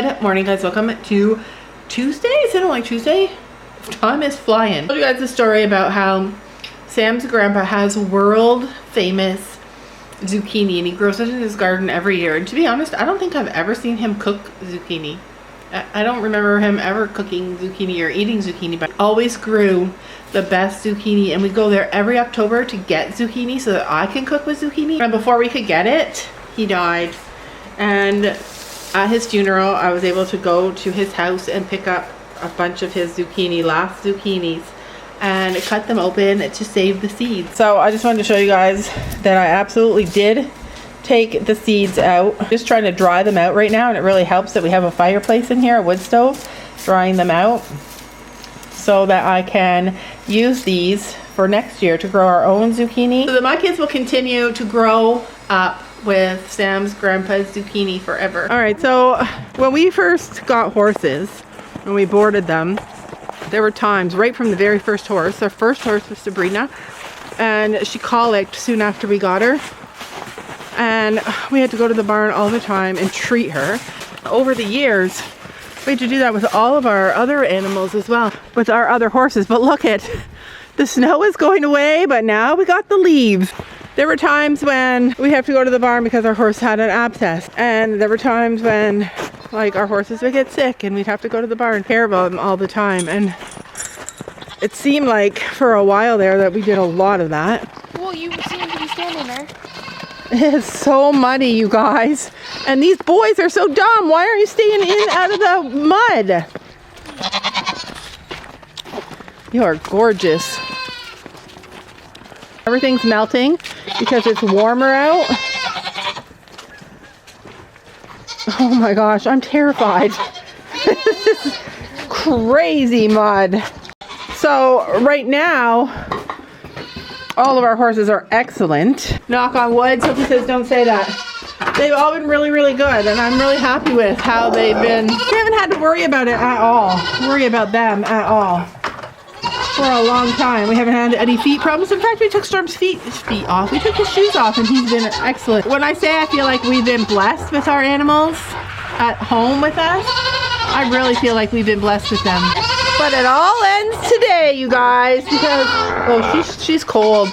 Good morning, guys. Welcome to Tuesday. Is it like Tuesday? Time is flying. I told you guys a story about how Sam's grandpa has world famous zucchini and he grows it in his garden every year. And to be honest, I don't think I've ever seen him cook zucchini. I don't remember him ever cooking zucchini or eating zucchini, but always grew the best zucchini, and we go there every October to get zucchini so that I can cook with zucchini. And before we could get it, he died. And at his funeral, I was able to go to his house and pick up a bunch of his last zucchinis, and cut them open to save the seeds. So I just wanted to show you guys that I absolutely did take the seeds out. Just trying to dry them out right now, and it really helps that we have a fireplace in here, a wood stove, drying them out so that I can use these for next year to grow our own zucchini, so that my kids will continue to grow up with Sam's grandpa's zucchini forever. All right, so when we first got horses, when we boarded them, there were times right from the very first horse. Our first horse was Sabrina, and she colicked soon after we got her, and we had to go to the barn all the time and treat her. Over the years, we had to do that with all of our other animals as well, with our other horses. But look at, the snow is going away, but now we got the leaves. There were times when we have to go to the barn because our horse had an abscess, and there were times when like our horses would get sick and we'd have to go to the barn and care about them all the time. And it seemed like for a while there that we did a lot of that. Well, you seem to be standing there. It's so muddy, you guys. And these boys are so dumb. Why aren't you staying in out of the mud? You are gorgeous. Everything's melting because it's warmer out. Oh my gosh, I'm terrified. This is crazy mud. So right now, all of our horses are excellent. Knock on wood. Sophie says don't say that. They've all been really, really good, and I'm really happy with how they've been. We haven't had to worry about it at all. Worry about them at all. For a long time. We haven't had any feet problems. In fact, we took Storm's feet off. We took his shoes off, and he's been excellent. When I say I feel like we've been blessed with our animals at home with us, I really feel like we've been blessed with them. But it all ends today, you guys, because, oh, she's cold.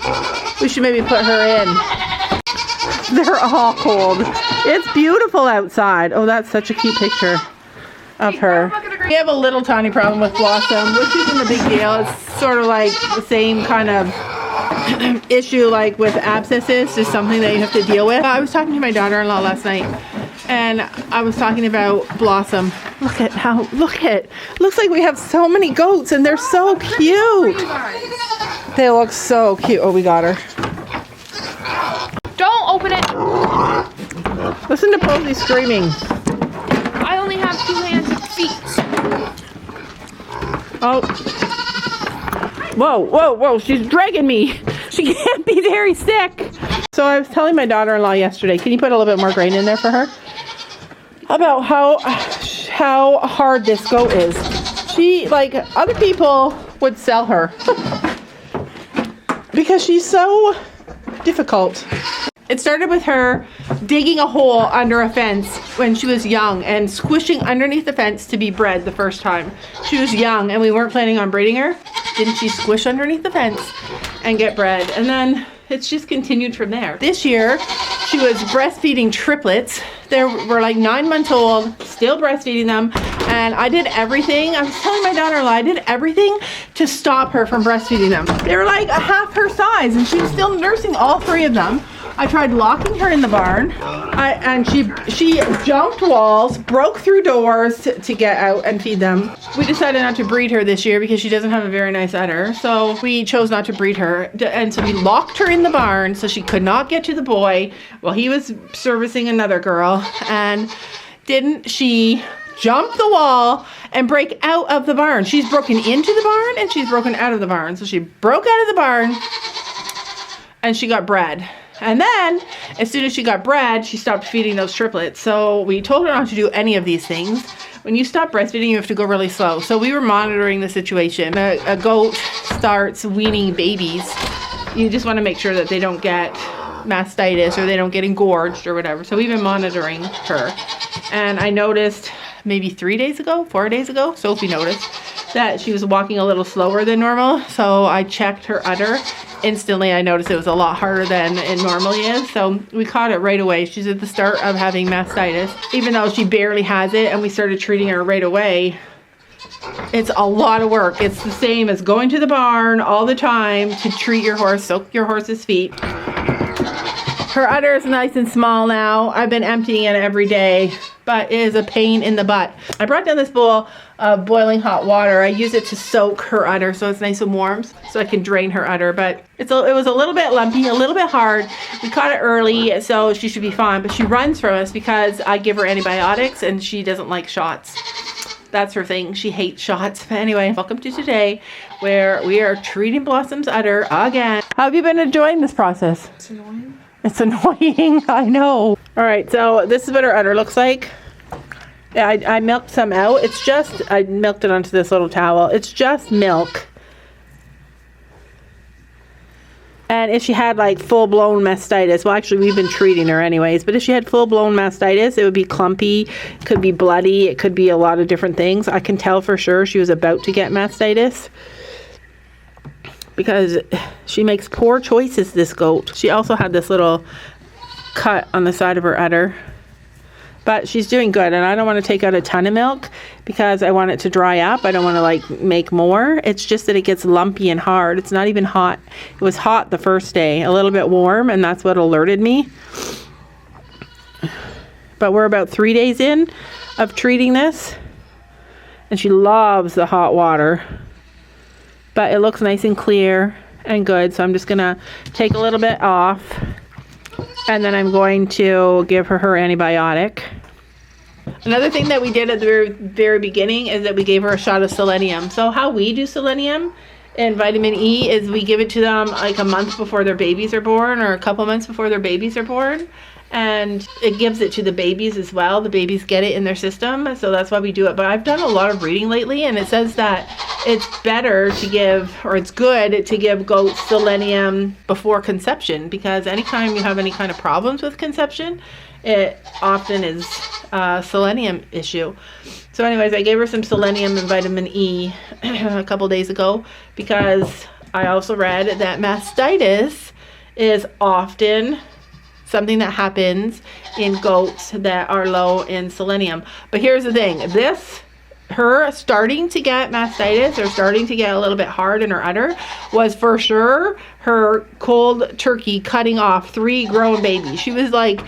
We should maybe put her in. They're all cold. It's beautiful outside. Oh, that's such a cute picture of her. We have a little tiny problem with Blossom, which isn't a big deal. It's sort of like the same kind of issue like with abscesses, just something that you have to deal with. I was talking to my daughter-in-law last night, and I was talking about Blossom. Looks like we have so many goats, and they're so cute. They look so cute. Oh, we got her. Don't open it. Listen to Posey screaming. I only have 2 hands and feet. Oh. Whoa, whoa, whoa. She's dragging me. She can't be very sick. So I was telling my daughter-in-law yesterday, can you put a little bit more grain in there for her? About how hard this goat is. She, like, other people would sell her because she's so difficult. It started with her digging a hole under a fence when she was young and squishing underneath the fence to be bred the first time. She was young and we weren't planning on breeding her. Didn't she squish underneath the fence and get bred? And then it's just continued from there. This year, she was breastfeeding triplets. They were like 9 months old, still breastfeeding them. And I did everything. I was telling my daughter-in-law, I did everything to stop her from breastfeeding them. They were like half her size, and she was still nursing all 3 of them. I tried locking her in the barn, and she jumped walls, broke through doors to get out and feed them. We decided not to breed her this year because she doesn't have a very nice udder, so we chose not to breed her. And so we locked her in the barn so she could not get to the boy while he was servicing another girl. And didn't she jump the wall and break out of the barn? She's broken into the barn and she's broken out of the barn. So she broke out of the barn and she got bred. And then, as soon as she got bred, she stopped feeding those triplets. So we told her not to do any of these things. When you stop breastfeeding, you have to go really slow. So we were monitoring the situation. A goat starts weaning babies. You just want to make sure that they don't get mastitis or they don't get engorged or whatever. So we've been monitoring her. And I noticed maybe 4 days ago, Sophie noticed that she was walking a little slower than normal. So I checked her udder. Instantly, I noticed it was a lot harder than it normally is. So we caught it right away. She's at the start of having mastitis. Even though she barely has it and we started treating her right away, it's a lot of work. It's the same as going to the barn all the time to treat your horse, soak your horse's feet. Her udder is nice and small now. I've been emptying it every day, but it is a pain in the butt. I brought down this bowl of boiling hot water. I use it to soak her udder so it's nice and warm so I can drain her udder, but it was a little bit lumpy, a little bit hard. We caught it early, so she should be fine, but she runs from us because I give her antibiotics and she doesn't like shots. That's her thing. She hates shots. But anyway, welcome to today where we are treating Blossom's udder again. How have you been enjoying this process? It's annoying. It's annoying, I know. All right, so this is what her udder looks like. Yeah, I milked some out. It's just, I milked it onto this little towel. It's just milk. And if she had like full-blown mastitis, well actually we've been treating her anyways, but if she had full-blown mastitis, it would be clumpy, it could be bloody, it could be a lot of different things. I can tell for sure she was about to get mastitis because she makes poor choices, this goat. She also had this little cut on the side of her udder. But she's doing good, and I don't want to take out a ton of milk because I want it to dry up. I don't want to like make more. It's just that it gets lumpy and hard. It's not even hot. It was hot the first day, a little bit warm, and that's what alerted me. But we're about 3 days in of treating this, and she loves the hot water. But it looks nice and clear and good, so I'm just gonna take a little bit off, and then I'm going to give her antibiotic. Another thing that we did at the very, very beginning is that we gave her a shot of selenium. So how we do selenium and vitamin E is we give it to them like a month before their babies are born or a couple months before their babies are born. And it gives it to the babies as well. The babies get it in their system, so that's why we do it. But I've done a lot of reading lately, and it says that it's better to give, or it's good to give goats selenium before conception, because anytime you have any kind of problems with conception, it often is a selenium issue. So anyways, I gave her some selenium and vitamin E a couple days ago because I also read that mastitis is often something that happens in goats that are low in selenium. But here's the thing, her starting to get mastitis or starting to get a little bit hard in her udder was for sure her cold turkey cutting off 3 grown babies. She was like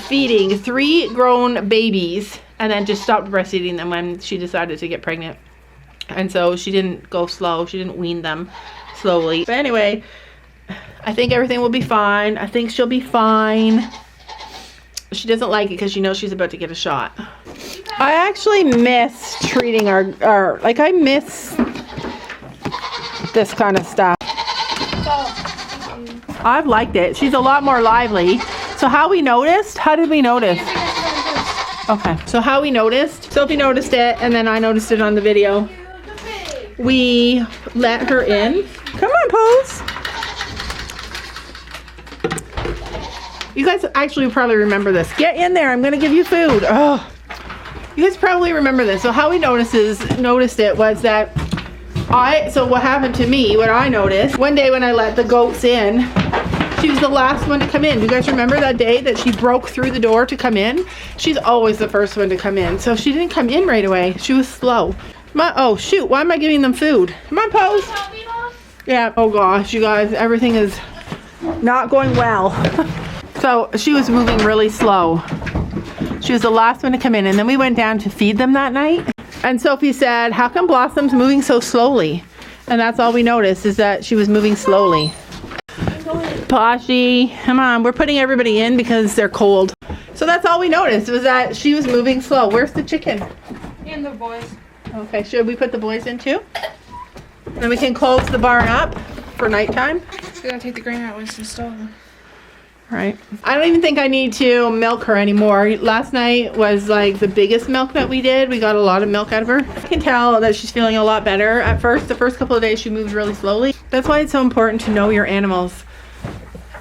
feeding 3 grown babies and then just stopped breastfeeding them when she decided to get pregnant. And so she didn't go slow, she didn't wean them slowly. But anyway, I think everything will be fine. I think she'll be fine. She doesn't like it because she knows she's about to get a shot. I actually miss treating our like I miss this kind of stuff. I've liked it. She's a lot more lively. So how did we notice? Okay, so how we noticed, Sophie noticed it and then I noticed it on the video. We let her in. Come on, Pose. You guys actually probably remember this. Get in there, I'm gonna give you food. Oh, you guys probably remember this. So how we noticed it was that so what happened to me, what I noticed, one day when I let the goats in, she was the last one to come in. Do you guys remember that day that she broke through the door to come in? She's always the first one to come in. So she didn't come in right away. She was slow. Oh shoot, why am I giving them food? Come on, Pose. Yeah, oh gosh, you guys, everything is not going well. So she was moving really slow. She was the last one to come in, and then we went down to feed them that night. And Sophie said, how come Blossom's moving so slowly? And that's all we noticed, is that she was moving slowly. Poshy, come on, we're putting everybody in because they're cold. So that's all we noticed, was that she was moving slow. Where's the chicken? And the boys. Okay, should we put the boys in too? And we can close the barn up for nighttime. Just gonna take the grain out once installed. Right. I don't even think I need to milk her anymore. Last night was like the biggest milk that we did. We got a lot of milk out of her. I can tell that she's feeling a lot better. At first, the first couple of days she moved really slowly. That's why it's so important to know your animals.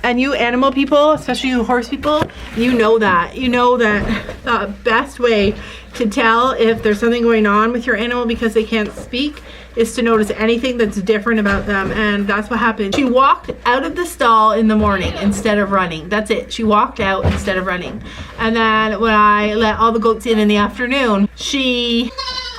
And you animal people, especially you horse people, you know that. You know that the best way to tell if there's something going on with your animal because they can't speak is to notice anything that's different about them. And that's what happened. She walked out of the stall in the morning instead of running. That's it. She walked out instead of running. And then when I let all the goats in the afternoon, she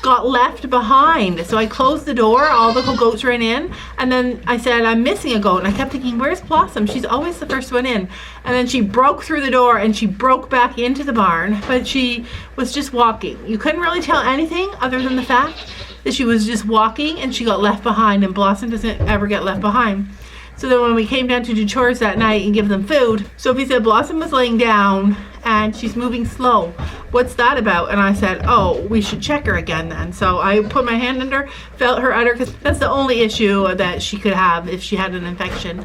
got left behind. So I closed the door, all the goats ran in, and then I said, I'm missing a goat. And I kept thinking, where's Blossom? She's always the first one in. And then she broke through the door and she broke back into the barn, but she was just walking. You couldn't really tell anything other than the fact that she was just walking and she got left behind, and Blossom doesn't ever get left behind. So then when we came down to do chores that night and give them food, Sophie said Blossom was laying down and she's moving slow. What's that about? And I said, oh, we should check her again then. So I put my hand under, felt her udder, because that's the only issue that she could have if she had an infection.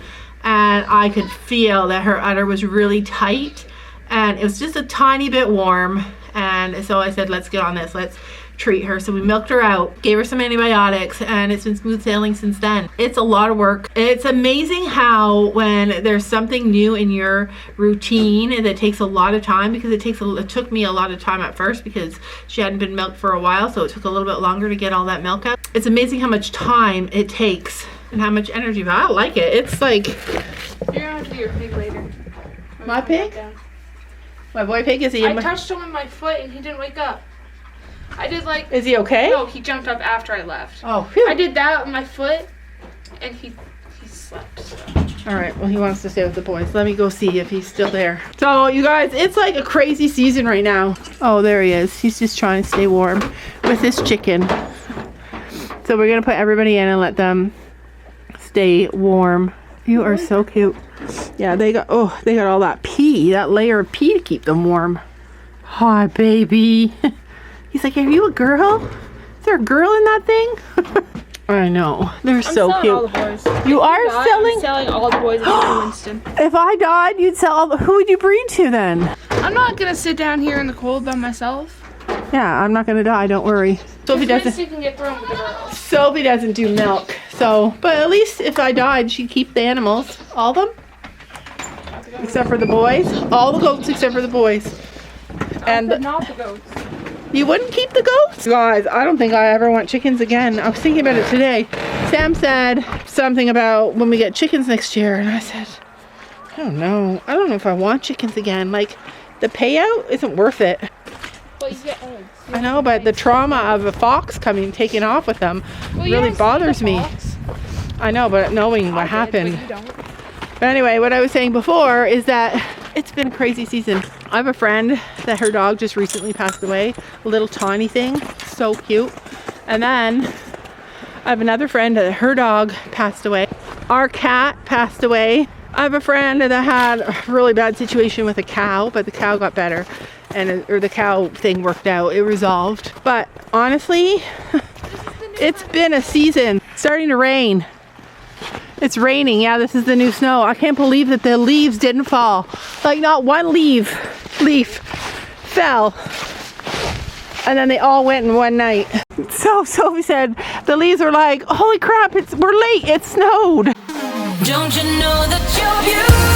And I could feel that her udder was really tight and it was just a tiny bit warm. And so I said, let's get on this. Let's treat her. So we milked her out, gave her some antibiotics, and it's been smooth sailing since then. It's a lot of work. It's amazing how when there's something new in your routine that takes a lot of time, because it took me a lot of time at first because she hadn't been milked for a while, so it took a little bit longer to get all that milk out. It's amazing how much time it takes and how much energy, but I like it. It's like... You're gonna have to do your pig later. My pig? My boy pig, is he? I touched him with my foot and he didn't wake up. I did like... Is he okay? No, he jumped up after I left. Oh, phew. I did that with my foot and he slept. So. All right, well, he wants to stay with the boys. Let me go see if he's still there. So, you guys, it's like a crazy season right now. Oh, there he is. He's just trying to stay warm with his chicken. So we're going to put everybody in and let them stay warm. You are so cute. Yeah, they got all that pee, that layer of pee to keep them warm. Hi, baby. He's like, are you a girl? Is there a girl in that thing? I know. They're so cute. All the boys. You are selling? I'm selling all the boys in Winston. If I died, you'd sell all the... Who would you breed to then? I'm not going to sit down here in the cold by myself. Yeah, I'm not going to die. Don't worry. Sophie doesn't... You can get thrown with the girls. Sophie doesn't do milk. So, but at least if I died, she'd keep the animals. All of them? Except for the boys? All the goats except for the boys. And not the goats. You wouldn't keep the goats? Guys, I don't think I ever want chickens again. I was thinking about it today. Sam said something about when we get chickens next year, and I said, I don't know. I don't know if I want chickens again. Like, the payout isn't worth it. Well, you get eggs. I know, but the trauma of a fox taking off with them really bothers me. I know, but knowing what happened. But you don't. But anyway, what I was saying before is that it's been a crazy season. I have a friend that her dog just recently passed away. A little tiny thing. So cute. And then I have another friend that her dog passed away. Our cat passed away. I have a friend that had a really bad situation with a cow, but the cow got better. Or the cow thing worked out. It resolved. But honestly, it's been a season. It's starting to rain. It's raining. Yeah, this is the new snow. I can't believe that the leaves didn't fall. Like, not one leaf fell. And then they all went in one night. So Sophie said the leaves were like, holy crap, we're late. It snowed. Don't you know that you're beautiful?